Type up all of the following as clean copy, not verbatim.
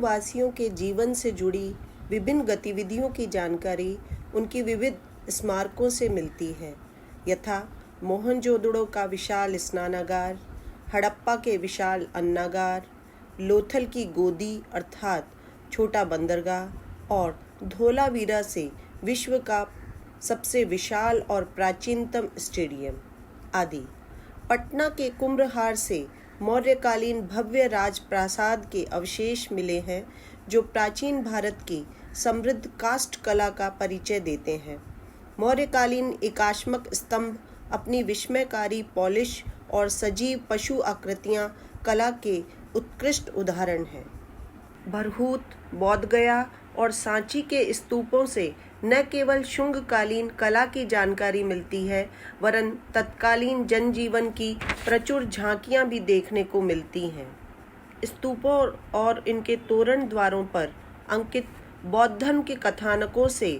वासियों के जीवन से जुड़ी विभिन्न गतिविधियों की जानकारी उनकी विविध स्मारकों से मिलती है, यथा मोहनजोदड़ो का विशाल स्नानागार, हड़प्पा के विशाल अन्नागार, लोथल की गोदी अर्थात छोटा बंदरगाह और धोलावीरा से विश्व का सबसे विशाल और प्राचीनतम स्टेडियम आदि। पटना के कुम्भहार से मौर्यकालीन भव्य राजप्रासाद के अवशेष मिले हैं, जो प्राचीन भारत की समृद्ध काष्ठ कला का परिचय देते हैं। मौर्यकालीन एकाश्मक स्तंभ अपनी विस्मयकारी पॉलिश और सजीव पशु आकृतियां कला के उत्कृष्ट उदाहरण हैं। भरहूत, बोधगया और सांची के स्तूपों से न केवल शुंगकालीन कला की जानकारी मिलती है, वरन तत्कालीन जनजीवन की प्रचुर झांकियां भी देखने को मिलती हैं। स्तूपों और इनके तोरण द्वारों पर अंकित बौद्ध धर्म के कथानकों से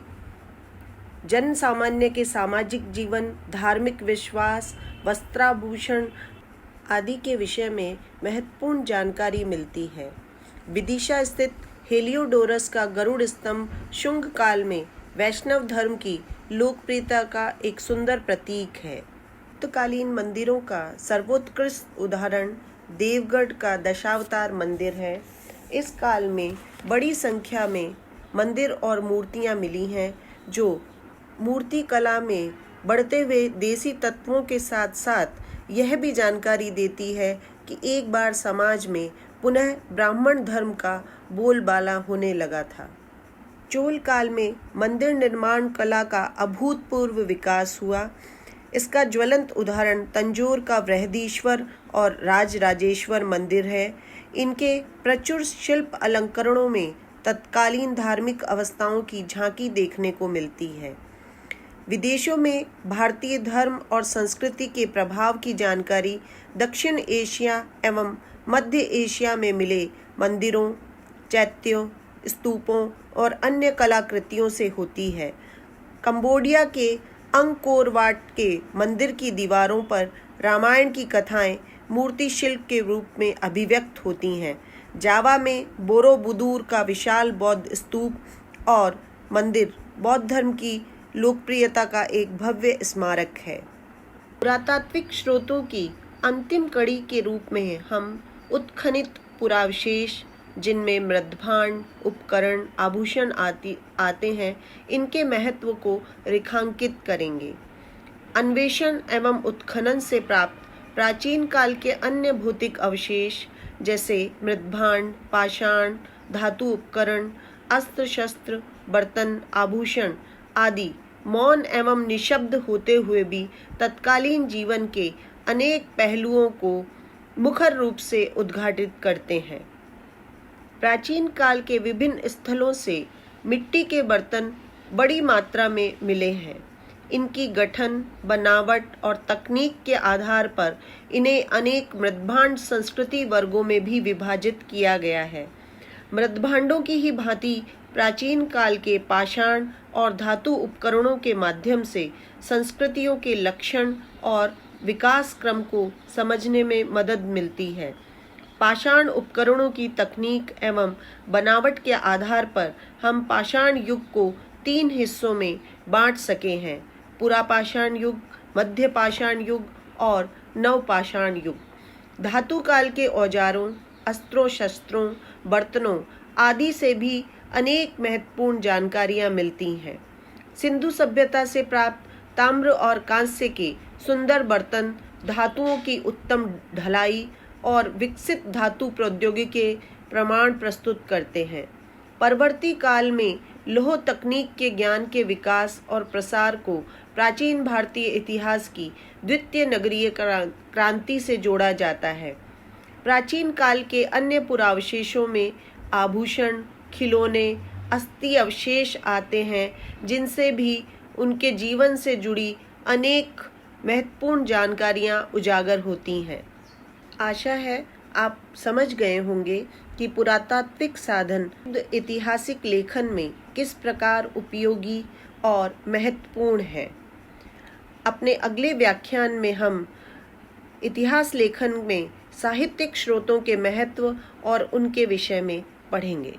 जन सामान्य के सामाजिक जीवन, धार्मिक विश्वास, वस्त्राभूषण आदि के विषय में महत्वपूर्ण जानकारी मिलती है। विदिशा स्थित हेलियोडोरस का गरुड़ स्तंभ शुंग काल में वैष्णव धर्म की लोकप्रियता का एक सुंदर प्रतीक है। गुप्तकालीन मंदिरों का सर्वोत्कृष्ट उदाहरण देवगढ़ का दशावतार मंदिर है। इस काल में बड़ी संख्या में मंदिर और मूर्तियां मिली हैं, जो मूर्ति कला में बढ़ते हुए देसी तत्वों के साथ साथ यह भी जानकारी देती है कि एक बार समाज में पुनः ब्राह्मण धर्म का बोलबाला होने लगा था। चोल काल में मंदिर निर्माण कला का अभूतपूर्व विकास हुआ। इसका ज्वलंत उदाहरण तंजौर का बृहदीश्वर और राजराजेश्वर मंदिर है। इनके प्रचुर शिल्प अलंकरणों में तत्कालीन धार्मिक अवस्थाओं की झांकी देखने को मिलती है। विदेशों में भारतीय धर्म और संस्कृति के प्रभाव की जानकारी दक्षिण एशिया एवं मध्य एशिया में मिले मंदिरों, चैत्यों, स्तूपों और अन्य कलाकृतियों से होती है। कंबोडिया के अंगकोर वाट के मंदिर की दीवारों पर रामायण की कथाएं मूर्ति शिल्प के रूप में अभिव्यक्त होती हैं। जावा में बोरोबुदूर का विशाल बौद्ध स्तूप और मंदिर बौद्ध धर्म की लोकप्रियता का एक भव्य स्मारक है। पुरातात्विक स्रोतों की अंतिम कड़ी के रूप में हम उत्खनित पुरावशेष, जिनमें मृद्भांड, उपकरण, आभूषण आते हैं, इनके महत्व को रेखांकित करेंगे। अन्वेषण एवं उत्खनन से प्राप्त प्राचीन काल के अन्य भौतिक अवशेष जैसे मृद्भांड, पाषाण, धातु उपकरण, अस्त्र शस्त्र, बर्तन, आभूषण आदि मौन एवं निशब्द होते हुए भी तत्कालीन जीवन के अनेक पहलुओं को मुखर रूप से उद्घाटित करते हैं। प्राचीन काल के विभिन्न स्थलों से मिट्टी के बर्तन बड़ी मात्रा में मिले हैं। इनकी गठन, बनावट और तकनीक के आधार पर इन्हें अनेक मृद्भांड संस्कृति वर्गों में भी विभाजित किया गया है। मृद्भांडों की ही भांति प्राचीन काल के पाषाण और धातु उपकरणों के माध्यम से संस्कृतियों के लक्षण और विकास क्रम को समझने में मदद मिलती है। पाषाण उपकरणों की तकनीक एवं बनावट के आधार पर हम पाषाण युग को 3 हिस्सों में बांट सके हैं: पुरापाषाण युग, मध्य पाषाण युग और नवपाषाण युग। धातु काल के औजारों, अस्त्रों शस्त्रों, बर्तनों आदि से भी अनेक महत्वपूर्ण जानकारियां मिलती हैं। सिंधु सभ्यता से प्राप्त ताम्र और कांस्य के सुंदर बर्तन धातुओं की उत्तम ढलाई और विकसित धातु प्रौद्योगिकी के प्रमाण प्रस्तुत करते हैं। परवर्ती काल में लौह तकनीक के ज्ञान के विकास और प्रसार को प्राचीन भारतीय इतिहास की द्वितीय नगरीय क्रांति से जोड़ा जाता है। प्राचीन काल के अन्य पुरावशेषों में आभूषण, खिलौने, अस्थि अवशेष आते हैं, जिनसे भी उनके जीवन से जुड़ी अनेक महत्वपूर्ण जानकारियां उजागर होती हैं। आशा है आप समझ गए होंगे कि पुरातात्विक साधन ऐतिहासिक लेखन में किस प्रकार उपयोगी और महत्वपूर्ण है। अपने अगले व्याख्यान में हम इतिहास लेखन में साहित्यिक स्रोतों के महत्व और उनके विषय में पढ़ेंगे।